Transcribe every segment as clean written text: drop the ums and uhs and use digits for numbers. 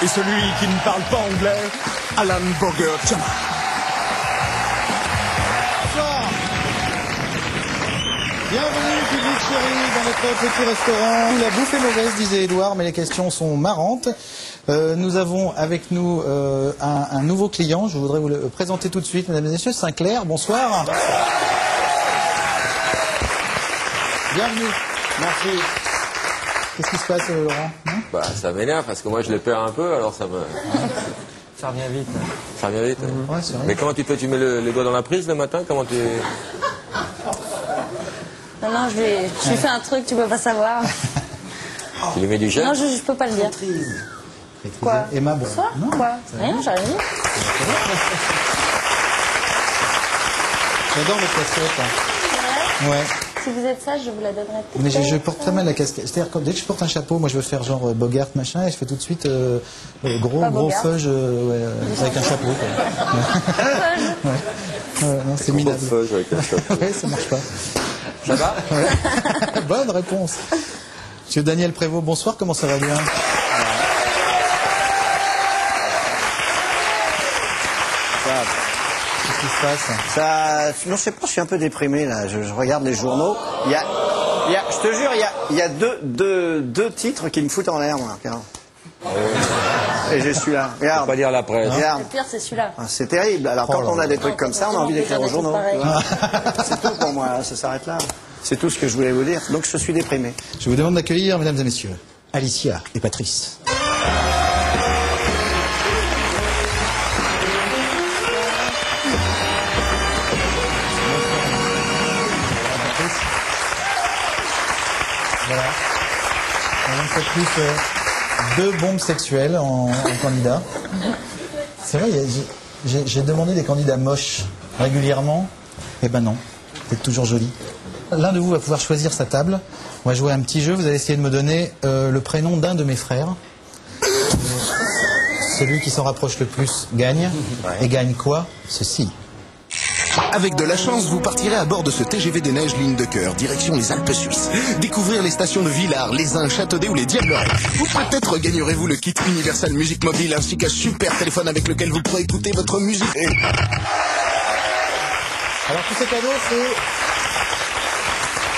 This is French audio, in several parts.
et celui qui ne parle pas anglais, Alan Burger. Bienvenue, public chéri, dans notre petit restaurant. La bouffe est mauvaise, disait Édouard, mais les questions sont marrantes. Nous avons avec nous un nouveau client. Je voudrais vous le présenter tout de suite, mesdames et messieurs. Sinclair, bonsoir. Bienvenue. Merci. Qu'est-ce qui se passe, Laurent? Bah, ça m'énerve parce que moi je les perds un peu, alors ça me. Ça revient vite. Ça revient vite. Ouais, c'est vrai. Mais comment tu fais? Tu mets les doigts dans la prise le matin? Comment tu. Non, non, je lui fais un truc, tu peux pas savoir. Tu lui mets du gel? Non, je peux pas le dire. Quoi? Emma, bon. Bonsoir. Non, Quoi? Rien, j'ai rien dit. J'adore votre casquette. C'est vrai? Ouais. Si vous êtes sage, je vous la donnerai toute Mais je faite. porte très mal la casquette. C'est-à-dire que dès que je porte un chapeau, moi je veux faire genre Bogart machin, et je fais tout de suite gros Bogart. feuge avec un chapeau. Quoi. Ouais, non, c'est minable. Feuge avec un chapeau. Ouais, ça marche pas. Ça va? Ouais. Bonne réponse. Monsieur Daniel Prévost, bonsoir, comment ça va bien? Qu'est-ce qui se passe? Non, je sais pas, je suis un peu déprimé là. Je regarde les journaux. Je te jure, il y a deux titres qui me foutent en l'air, moi. Regarde. Et je suis là. Faut Regarde. pas lire la presse. Regarde. Le pire, c'est celui-là. Ah, c'est terrible. Alors quand on a des trucs comme ça, on a envie d'écrire aux journaux. Pareil. Tu vois. C'est tout pour moi. Ça s'arrête là. C'est tout ce que je voulais vous dire. Donc je suis déprimé. Je vous demande d'accueillir, mesdames et messieurs, Alicia et Patrice. Voilà. On a une fois de plus deux bombes sexuelles en candidat. C'est vrai, j'ai demandé des candidats moches régulièrement. Eh ben non, vous êtes toujours joli. L'un de vous va pouvoir choisir sa table. On va jouer à un petit jeu. Vous allez essayer de me donner le prénom d'un de mes frères. Celui qui s'en rapproche le plus gagne. Et gagne quoi? Ceci. Avec de la chance, vous partirez à bord de ce TGV des Neiges ligne de cœur, direction les Alpes suisses. Découvrir les stations de Villars, Les Uns, Châteaudet ou les Diablerets. Ou peut-être gagnerez-vous le kit Universal Musique Mobile ainsi qu'un super téléphone avec lequel vous pourrez écouter votre musique. Alors tous ces cadeaux, c'est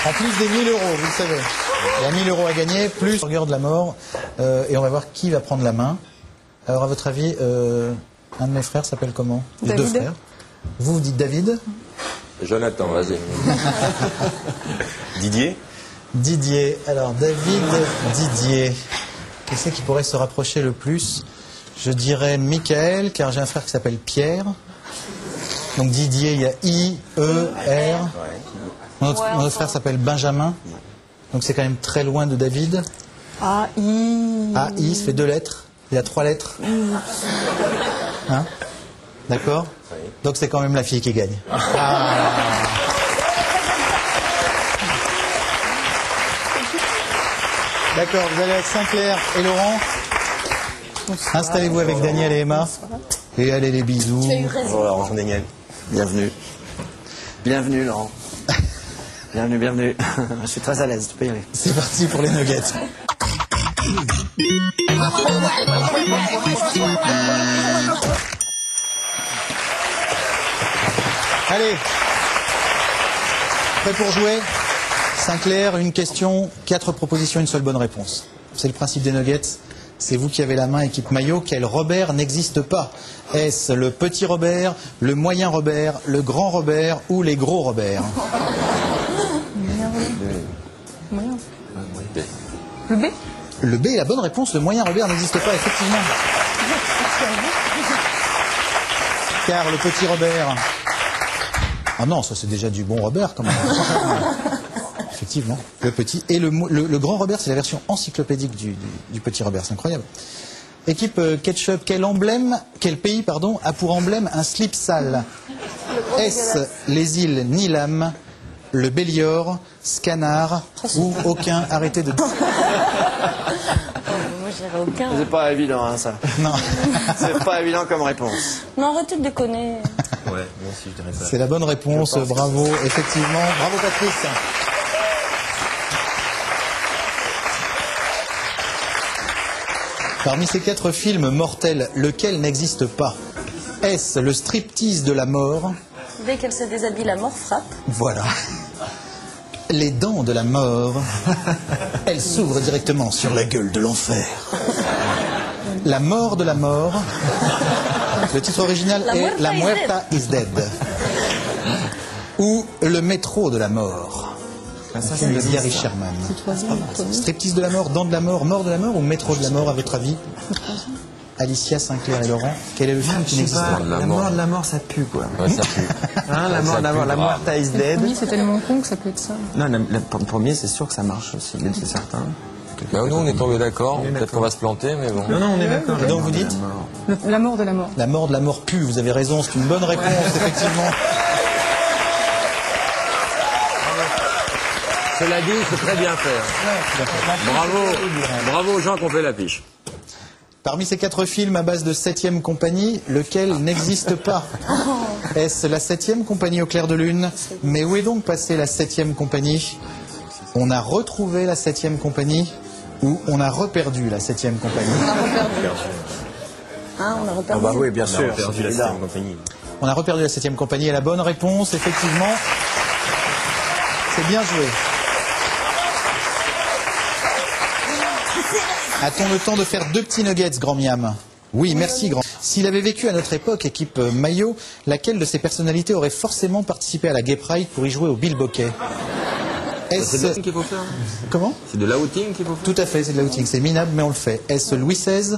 en plus des 1000 euros, vous le savez. Il y a 1000 euros à gagner, plus Burger de la mort. Et on va voir qui va prendre la main. Alors à votre avis, un de mes frères s'appelle comment? Les deux frères. Vous dites David? Jonathan, vas-y. Didier? Didier. Alors David, Didier. Qui c'est qui pourrait se rapprocher le plus? Je dirais Michael, car j'ai un frère qui s'appelle Pierre. Donc Didier, il y a I, E, R. Mon autre frère s'appelle Benjamin. Donc c'est quand même très loin de David. A-I. A-I, ça fait 2 lettres. Il y a 3 lettres. Hein? D'accord? Donc c'est quand même la fille qui gagne. Ah. D'accord, vous allez avec Sinclair et Laurent. Installez-vous avec Daniel et Emma. Et allez les bisous. Tu as eu raison. Oh, Laurent, Daniel. Bienvenue. Bienvenue, Laurent. Bienvenue. Je suis très à l'aise, tu peux y aller. C'est parti pour les nuggets. Allez, prêt pour jouer? Sinclair, une question, 4 propositions, une seule bonne réponse. C'est le principe des nuggets. C'est vous qui avez la main, équipe maillot. Quel Robert n'existe pas? Est-ce le petit Robert, le moyen Robert, le grand Robert ou les gros Robert? Le B? Le B est la bonne réponse. Le moyen Robert n'existe pas, effectivement. Car le petit Robert... Ah non, ça c'est déjà du bon Robert, quand même. Effectivement, le petit. Et le grand Robert, c'est la version encyclopédique du petit Robert. C'est incroyable. Équipe Ketchup, quel pays a pour emblème un slip sale? Est-ce les îles Nilam, le Bélior, Scanard ou aucun? Arrêtez de... Moi, je dirais aucun. C'est pas évident, hein, ça. Non. C'est pas évident comme réponse. Non, arrêtez de déconner. Ouais, moi aussi je dirais ça. C'est la bonne réponse, bravo, effectivement. Bravo Patrice. Parmi ces 4 films mortels, lequel n'existe pas? Est-ce le striptease de la mort? Dès qu'elle se déshabille, la mort frappe. Voilà. Les dents de la mort. Elles s'ouvrent directement sur la gueule de l'enfer. La mort de la mort. Le titre original est La Muerta is Dead. Ou Le métro de la mort. Un film de Gary Sherman. Striptease de la mort, dents de la mort, mort de la mort ou métro de la mort à votre avis? Alicia, Sinclair et Laurent, quel est le film qui n'existe pas? La mort de la mort, ça pue, quoi. Ouais, ça pue. Hein, la mort de la mort, la Muerta is Le Dead. premier, c'est tellement con que ça peut être ça. Non, le premier, c'est sûr que ça marche aussi, c'est certain. Bah, nous, on est tombés d'accord. Peut-être qu'on va se planter, mais bon. Non, on est d'accord. Et donc vous dites? La mort de la mort. La mort de la mort pue, vous avez raison, c'est une bonne réponse, effectivement. Cela dit, c'est très bien fait. Bravo aux gens qui ont fait l'affiche. Parmi ces 4 films à base de 7e compagnie, lequel n'existe pas? Est-ce la 7e compagnie au clair de lune? Mais où est donc passée la 7e compagnie? On a retrouvé la 7e compagnie ou on a reperdu la 7e compagnie? On a reperdu. Hein, on a reperdu. Ah bah oui, bien sûr. On a perdu la 7e compagnie. On a reperdu la 7e compagnie et la bonne réponse, effectivement, c'est bien joué. A-t-on le temps de faire 2 petits nuggets, Grand Miam? Oui, merci, Grand. S'il avait vécu à notre époque, équipe Maillot, laquelle de ces personnalités aurait forcément participé à la Gay Pride pour y jouer au bilboquet? C'est de l'outing qu'il faut faire. Comment? C'est de l'outing qu'il faut faire. Tout à fait, c'est de l'outing. C'est minable, mais on le fait. Est-ce Louis XVI,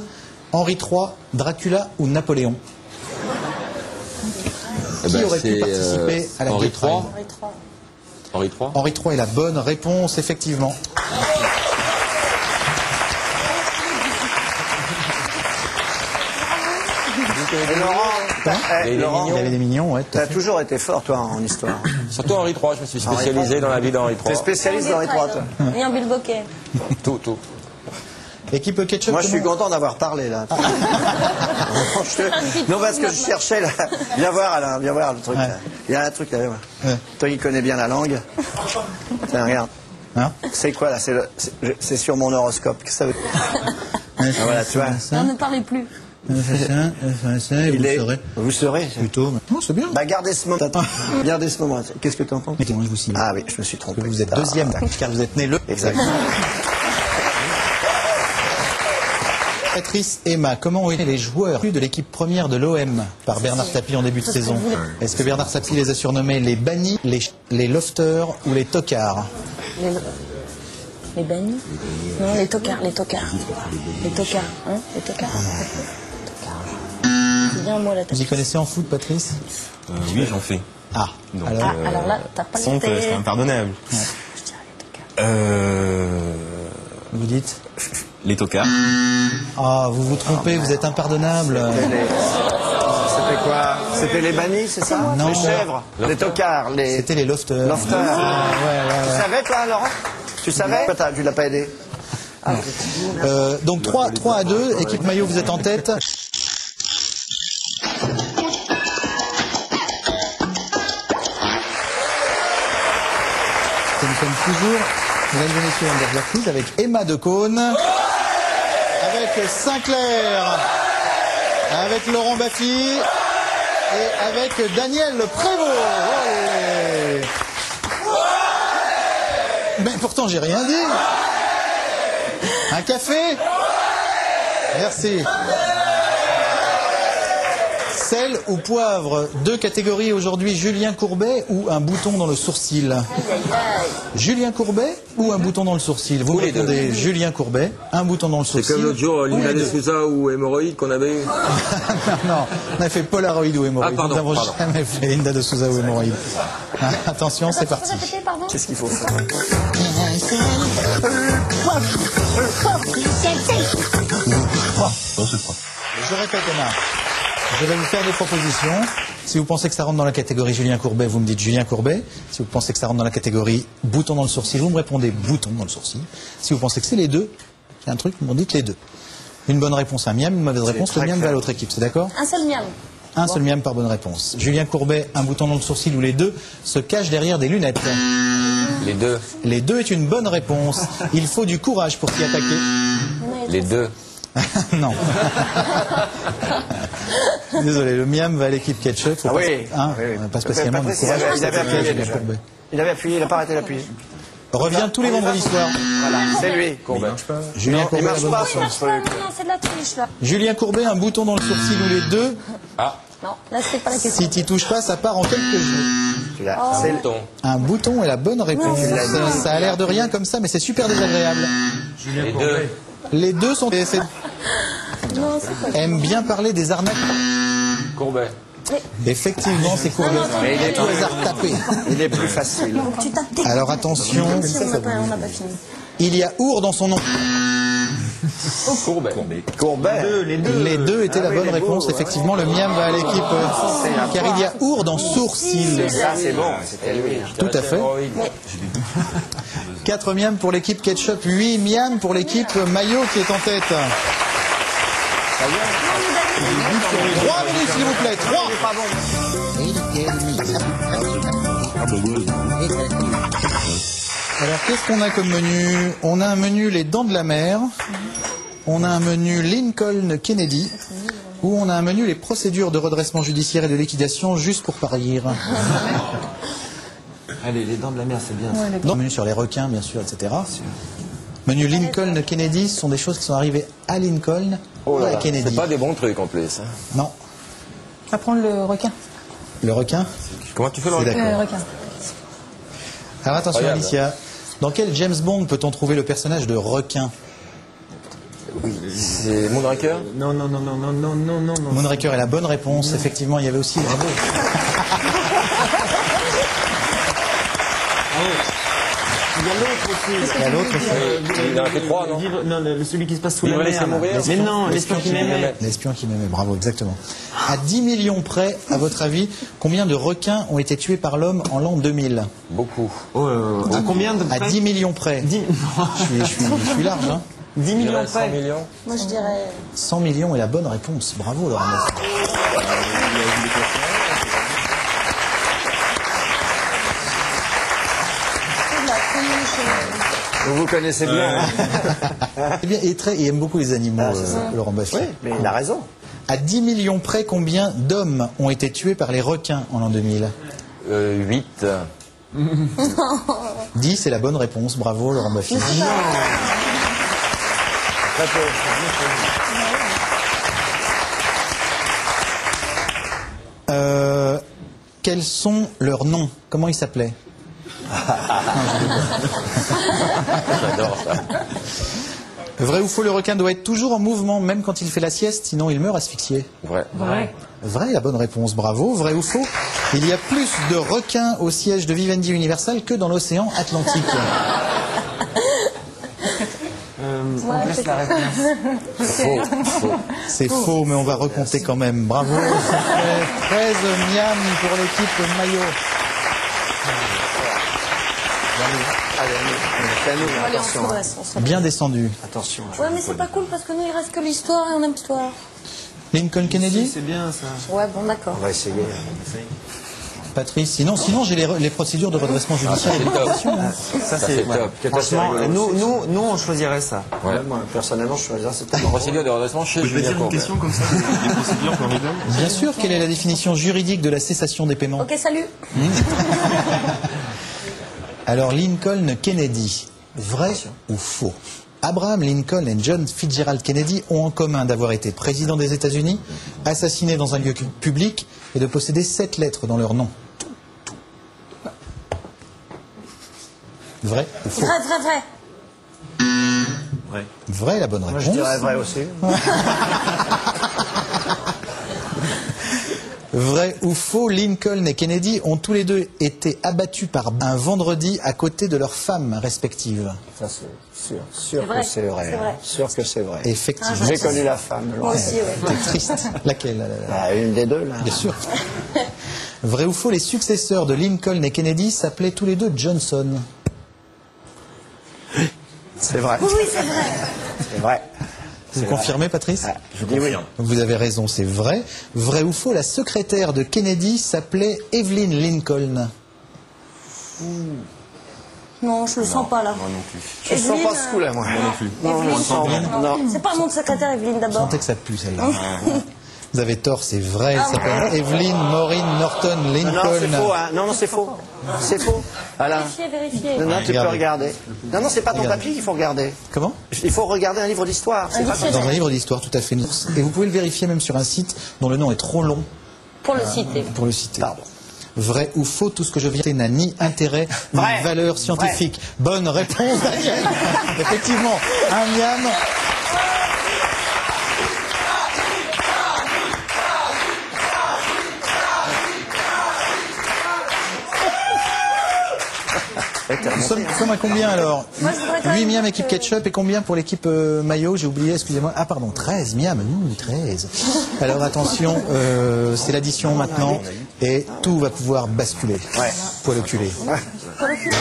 Henri III, Dracula ou Napoléon? Qui aurait pu participer à la Gay Pride? Henri III. Henri III est la bonne réponse, effectivement. Et Laurent, Il y avait des mignons, ouais. t'as toujours été fort, toi, en histoire. Surtout Henri III, je me suis spécialisé dans la vie d'Henri T'es III. spécialiste d'Henri III, toi. Et un bilboquet. Tout. Équipe Ketchup. Moi, je suis comment- content d'avoir parlé, là. Non, parce que je cherchais, là. Viens voir, Alain, viens voir le truc, Ouais. là. Il y a un truc, là. Ouais. Ouais. Toi qui connais bien la langue. Tiens, regarde. Hein? C'est quoi, là? C'est sur mon horoscope. Qu'est-ce que ça veut dire? Ah, voilà, tu vois. Non, ne parlez plus. Il est... Vous serez. Plutôt. Non, c'est bien. Bah, gardez ce moment. Gardez ce moment. Qu'est-ce que tu en penses? Mettez-moi, je vous signe. Ah oui, je me suis trompé. Vous êtes Ah, deuxième, d'accord. car vous êtes né le. Exactement. Patrice, Emma, comment ont été les joueurs de l'équipe première de l'OM par Bernard Tapie en début de saison? Est-ce que Bernard Tapie les a surnommés les bannis, les lofters ou les tocards? Les bannis? Non, les tocards. Les tocards, hein? Les tocards. C'est bien moi la tête. Vous y connaissez en foot, Patrice? Oui, j'en fais. Ah, Donc, alors, Ah, alors là, t'as pas Sont été... c'est impardonnable. Je dirais les tocards. vous dites? Les tocards. Ah, vous vous trompez, vous êtes impardonnable. C'était quoi? C'était les bannis, c'est ça? Non. Les chèvres, les tocards, les... C'était les lofters. Lofters. Ah, Tu savais, toi, Laurent? Tu savais? Pourquoi tu l'as pas aidé? Donc 3-2, équipe Maillot, vous êtes en tête. Nous sommes toujours, mesdames et messieurs, Hamburger Quiz avec Emma Decaune, avec Sinclair, avec Laurent Baffy et avec Daniel Prévost. Ouais. Mais pourtant, j'ai rien dit. Un café? Merci. Sel ou poivre? 2 catégories aujourd'hui, Julien Courbet ou un bouton dans le sourcil? Julien Courbet ou un bouton dans le sourcil? Vous me les deux. répondez Julien Courbet, un bouton dans le C'est sourcil. comme l'autre jour, ou Linda les de deux. Souza ou Hémorroïde qu'on avait eu. Non, on a fait Polaroid ou hémorroïde. Ah, pardon, Nous n'avons pardon. jamais fait Linda de Souza ou hémorroïde. Attention, c'est parti. Répétez, pardon. Qu'est-ce qu'il faut faire? Je répète, Emma. Je vais vous faire des propositions. Si vous pensez que ça rentre dans la catégorie Julien Courbet, vous me dites Julien Courbet. Si vous pensez que ça rentre dans la catégorie bouton dans le sourcil, vous me répondez bouton dans le sourcil. Si vous pensez que c'est les deux, c'est un truc, vous me dites les deux. Une bonne réponse, un miam. Une mauvaise réponse, le très miam va à clair. l'autre équipe. C'est d'accord? Un seul miam. Un seul miam par bonne réponse. Julien Courbet, un bouton dans le sourcil ou les deux se cachent derrière des lunettes. Les deux. Les deux est une bonne réponse. Il faut du courage pour s'y attaquer. Les deux. Non. Désolé, le miam va à l'équipe ketchup. Faut Ah pas, oui. hein, Oui, oui. pas spécialement du Patrice, courage. il avait appuyé Julien déjà. Courbet. Il avait appuyé, il n'a pas arrêté d'appuyer. Revient tous les vendredis soirs. Voilà, c'est lui. Courbet. Julien Il Courbet, la marche bonne pas réponse. son truc. Non, c'est de la triche, là. Julien Courbet, un bouton dans le sourcil ou les deux. Ah, Non, là, c'est pas la question. Si tu touches pas, ça part en quelques jours. Tu l'as. Oh. C'est- bouton. Un bouton est la bonne réponse. Ça a l'air de rien comme ça, mais c'est super désagréable. Les deux. Les deux sont... Non, c'est pas. aiment bien parler des arnaques. Courbet. Effectivement, c'est Courbet. Non, non, attends, Et il est tout hasard tapé. Il est plus facile. Tu tapes tes Alors attention, Si, on n'a pas fini. il y a Our dans son nom. Courbet. Courbet. Les deux étaient la oui, bonne les réponse. beaux, Effectivement, le miam va à l'équipe. Car il y a Our dans sourcil. Ça, c'est bon. C'était lui. Tout à fait. 4 miams pour l'équipe ketchup, 8 miams pour l'équipe maillot qui est en tête. 3 minutes s'il vous plaît, 3. Alors qu'est-ce qu'on a comme menu? On a un menu les dents de la mer, on a un menu Lincoln Kennedy, ou on a un menu les procédures de redressement judiciaire et de liquidation juste pour parier. Allez, les dents de la mer, c'est bien. Non, menu sur les requins, bien sûr, etc. Menu Lincoln Kennedy, ce sont des choses qui sont arrivées à Lincoln et à Kennedy. C'est pas des bons trucs en plus. Hein. Non. À prendre le requin. Le requin? Comment tu fais le C'est requin d'accord. Requin. Alors attention Regarde. Alicia, dans quel James Bond peut-on trouver le personnage de requin? C'est Moonraker. Non. Moonraker est la bonne réponse. Effectivement, il y avait aussi... Bravo. Il y a l'autre aussi. Il y a l'autre aussi. Il en a fait 3, non Celui qui se passe sous Il la va mer. laisser mourir. Mais non, l'espion qui m'aimait. L'espion qui m'aimait, bravo, exactement. À 10 millions près, à votre avis, combien de requins ont été tués par l'homme en l'an 2000? Beaucoup. À combien de À près 10 millions près. 10 Je suis large, hein. 10 Il millions reste 100 près. millions. Moi, je dirais. 100 millions est la bonne réponse. Bravo, Laurent Meuf. Vous connaissez bien. Hein. Eh bien, il aime beaucoup les animaux, Laurent Baffy. Oui, mais il a raison. À 10 millions près, combien d'hommes ont été tués par les requins en l'an 2000? 8. 10, c'est la bonne réponse. Bravo, Laurent Baffy. Quels sont leurs noms? Comment ils s'appelaient? J'adore ça. Vrai ou faux, le requin doit être toujours en mouvement, même quand il fait la sieste, sinon il meurt asphyxié. Vrai. Vrai, la bonne réponse, bravo. Vrai ou faux, il y a plus de requins au siège de Vivendi Universal que dans l'océan Atlantique. On laisse la réponse. Faux. C'est faux, mais on va recompter quand même. Bravo, ça fait 13 miam pour l'équipe maillot. C'est à nous, Allez, on se attention. redresse. On se redresse. Bien descendu. Attention. Ouais, mais c'est pas cool parce que nous, il reste que l'histoire et on aime l'histoire. Lincoln Kennedy, C'est bien ça. Ouais, bon, d'accord. On va essayer. Patrice. Sinon j'ai les procédures de redressement judiciaire. C'est top. Ça c'est c'est top. Franchement, nous on choisirait ça. Ouais. Moi, personnellement, je choisirais cette Procédure de redressement chez Julien Courbet. comme ça, des procédures qu'on rigole. Bien sûr, quelle est la définition juridique de la cessation des paiements? Ok, salut. Alors, Lincoln Kennedy, vrai ou faux? Abraham Lincoln et John Fitzgerald Kennedy ont en commun d'avoir été président des États-Unis, assassinés dans un lieu public et de posséder 7 lettres dans leur nom. Vrai ou faux? Vrai. Vrai, la bonne Moi, réponse. je dirais vrai aussi. Vrai ou faux, Lincoln et Kennedy ont tous les deux été abattus par un vendredi à côté de leurs femmes respectives. Ça, c'est sûr. Sûr vrai, que c'est vrai. c'est vrai. Sûr que c'est vrai. Effectivement. J'ai connu la femme. Moi Laurent. aussi, ouais. C'est triste. Laquelle? Une des deux, là. Bien sûr. Vrai ou faux, les successeurs de Lincoln et Kennedy s'appelaient tous les deux Johnson. C'est vrai. Oui, c'est vrai. C'est vrai. Vous confirmez, Patrice? Ah, je dis oui. Vous avez raison, c'est vrai. Vrai ou faux, la secrétaire de Kennedy s'appelait Evelyn Lincoln. Non, je le sens pas là. Moi non plus. Je sens pas ce coup-là, moi. Moi non plus. Non, je le sens bien. Non. C'est pas mon secrétaire Evelyne d'abord. Sentez que ça pue celle-là. Vous avez tort, c'est vrai. Elle s'appelle Evelyn Maureen Norton Lincoln. Non, c'est faux, hein. Non, c'est faux. C'est faux. Voilà. Vérifiez. Non, tu peux Regardez. regarder. Non, c'est pas ton papier qu'il faut regarder. Comment? Il faut regarder un livre d'histoire. C'est pas Dans un livre d'histoire, tout à fait. Et vous pouvez le vérifier même sur un site dont le nom est trop long Pour le citer. pour le citer. Pardon. Vrai ou faux, tout ce que je viens de dire n'a ni intérêt ni Vrai. valeur scientifique. Bonne réponse, Daniel. Effectivement, un miam. Nous sommes à combien alors? Moi, je voudrais quand 8 même miam que- équipe ketchup et combien pour l'équipe maillot? J'ai oublié, excusez-moi. Ah pardon, 13 miam, 13. Alors attention, c'est l'addition maintenant et tout va pouvoir basculer. Ouais. Poil au culé. Pour le citer.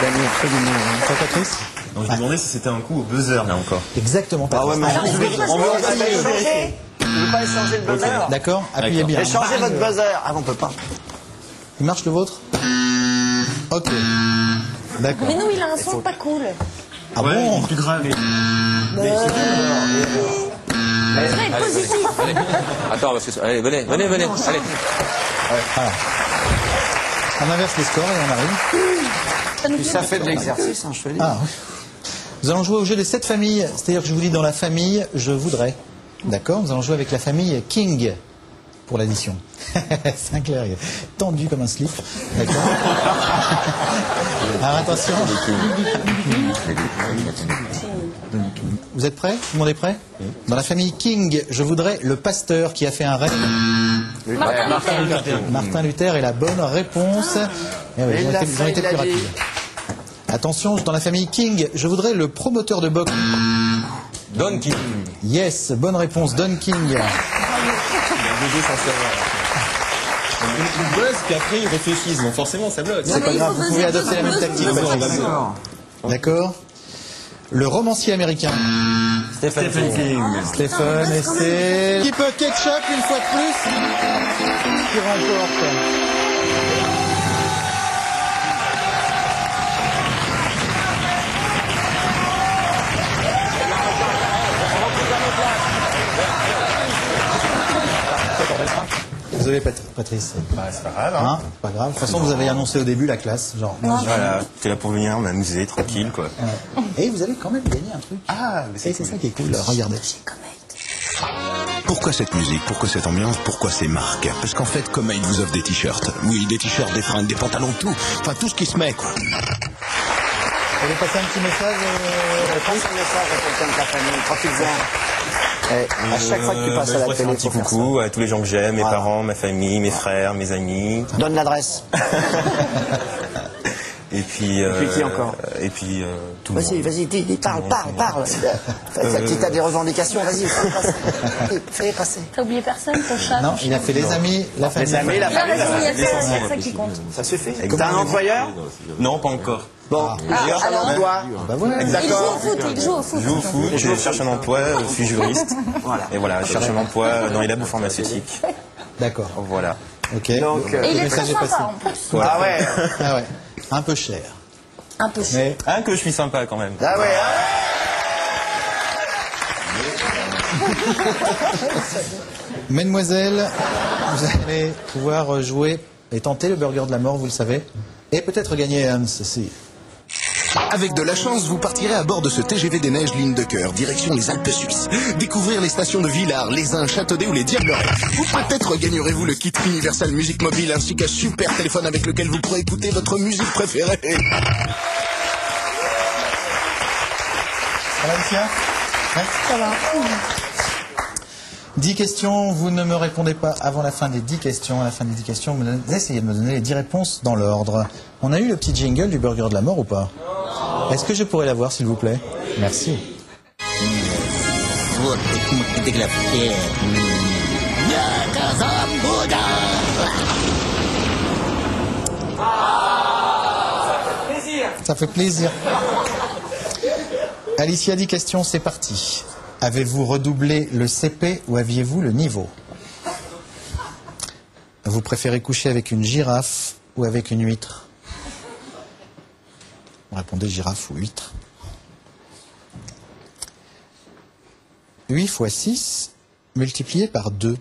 Daniel, absolument. Toi, Patrice? Donc je me demandais si c'était un coup au buzzer là encore. Exactement. Ah ouais, mais Alors, est-ce que on veut moi, pas je peux échanger. Vous ne voulez pas échanger le buzzer? D'accord, appuyez bien. Échangez votre buzzer. Ah, on peut pas. Il marche le vôtre? Ok. D'accord. Mais nous, il a un son pas cool. Ah bon? Plus grave. Ça va être positif. Allez. Attends, parce que... Allez, venez. Allez. Voilà. On inverse les scores et on arrive. Ça fait de l'exercice, hein, je te le dis. Ah oui. Nous allons jouer au jeu des 7 familles. C'est-à-dire que je vous dis dans la famille, je voudrais. D'accord? Nous allons jouer avec la famille King pour l'addition. Sinclair, il est tendu comme un slip. D'accord? Alors attention. Vous êtes prêts? Tout le monde est prêt? Dans la famille King, je voudrais le pasteur qui a fait un rêve. Martin Luther est la bonne réponse. Eh oui, Il ils ont l'a été, fait, il l'a plus dit. rapides. Attention, dans la famille King, je voudrais le promoteur de boxe. Don King. Yes, bonne réponse, Don King. Le buzz, puis après ils réfléchissent, donc forcément ça bloque. C'est pas grave, vous pouvez adopter la même tactique. Patrice. D'accord. D'accord. Le romancier américain. Stephen King. Stephen, et c'est l'équipe Ketchup une fois de plus qui remporte. Désolé Patrice. C'est pas grave, hein. Hein, pas grave. De toute façon, vous avez annoncé au début la classe, genre. Voilà, t'es là pour venir m'amuser, tranquille, quoi. Et vous allez quand même gagner un truc. Ah, mais Et c'est ça qui est cool. Regardez. Pourquoi cette musique? Pourquoi cette ambiance? Pourquoi ces marques? Parce qu'en fait, Comail vous offre des t-shirts. Oui, des t-shirts, des fringues, des pantalons, tout. Enfin, tout ce qui se met, quoi. Vous voulez passer un petit message Passe un message à quelqu'un de ta famille, tranquille-en. À chaque fois que tu passes à je la préfère télé, un petit faut faire coucou à tous les gens que j'aime, mes Voilà. parents, ma famille, mes frères, mes amis. ça. Donne l'adresse. Et puis qui encore Et puis tout le monde. Vas-y, dis, parle. Si t'as des revendications, vas-y, fais passer. T'as oublié personne, ton chat? Non, il a fait les amis, la famille. Les amis, la Il a famille, raison, il y a l'essentiel, ça, c'est ça qui compte. ça suffit. Exactement. T'as un employeur? Non, pas encore. Bon, cherche un alors emploi. Bah voilà. Il joue au D'accord. foot, il joue au foot. Je joue au foot, je cherche un emploi, je suis juriste. Voilà. Et voilà, je cherche un emploi dans les labos pharmaceutiques. D'accord. Voilà. Ok. Donc, Et il est Le très message est passé. sympa en plus. ah ouais. Ah ouais. Un peu cher. Un peu cher. Mais Ah, que je suis sympa quand même. Ah ouais. mesdemoiselles, vous allez pouvoir jouer et tenter le burger de la mort, vous le savez. Et peut-être gagner un ceci. Avec de la chance, vous partirez à bord de ce TGV des Neiges ligne de cœur, direction les Alpes suisses. Découvrir les stations de Villars, Les Uns, Châteaudet ou les Diablerets. Ou peut-être gagnerez-vous le kit Universal Music Mobile ainsi qu'un super téléphone avec lequel vous pourrez écouter votre musique préférée. Ça va, Lucia? Ouais. Ça va. 10 questions, vous ne me répondez pas avant la fin des 10 questions. À la fin des 10 questions, vous essayez de me donner les 10 réponses dans l'ordre. On a eu le petit jingle du burger de la mort ou pas? Est-ce que je pourrais l'avoir, s'il vous plaît? Merci. Ça fait plaisir. Alicia, 10 questions, c'est parti. Avez-vous redoublé le CP ou aviez-vous le niveau? Vous préférez coucher avec une girafe ou avec une huître? Vous répondez girafe ou huître. 8 fois 6 multiplié par 2.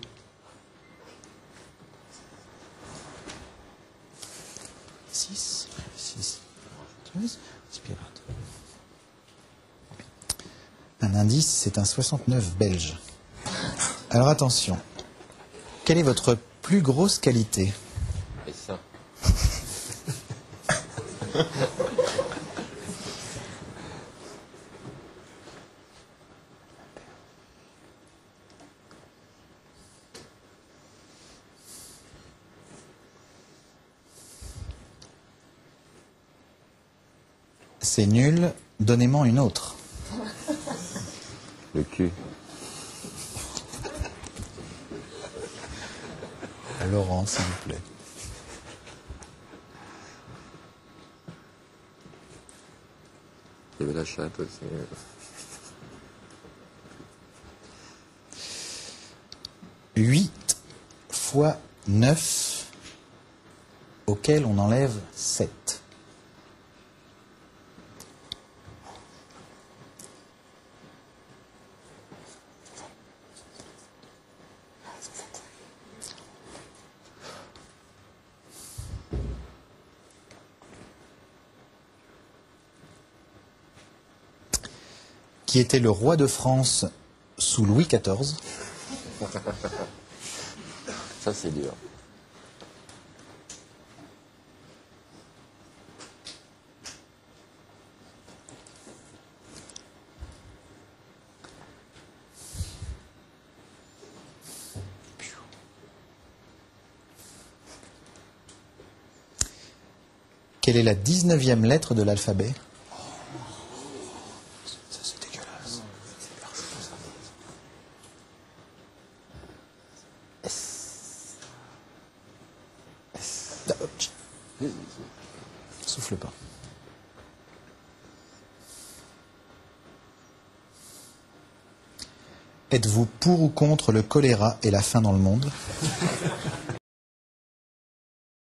6, 13, multiplié par 2. Un indice, c'est un 69 belge. Alors attention, quelle est votre plus grosse qualité? Et ça. C'est nul, donnez-moi une autre. Le cul. À Laurent, s'il vous plaît. Il y avait la chatte aussi. 8 fois 9, auquel on enlève 7. Qui était le roi de France sous Louis XIV? Ça, c'est dur. Quelle est la 19e lettre de l'alphabet? Ça, c'est dégueulasse. Souffle pas. Êtes-vous pour ou contre le choléra et la faim dans le monde?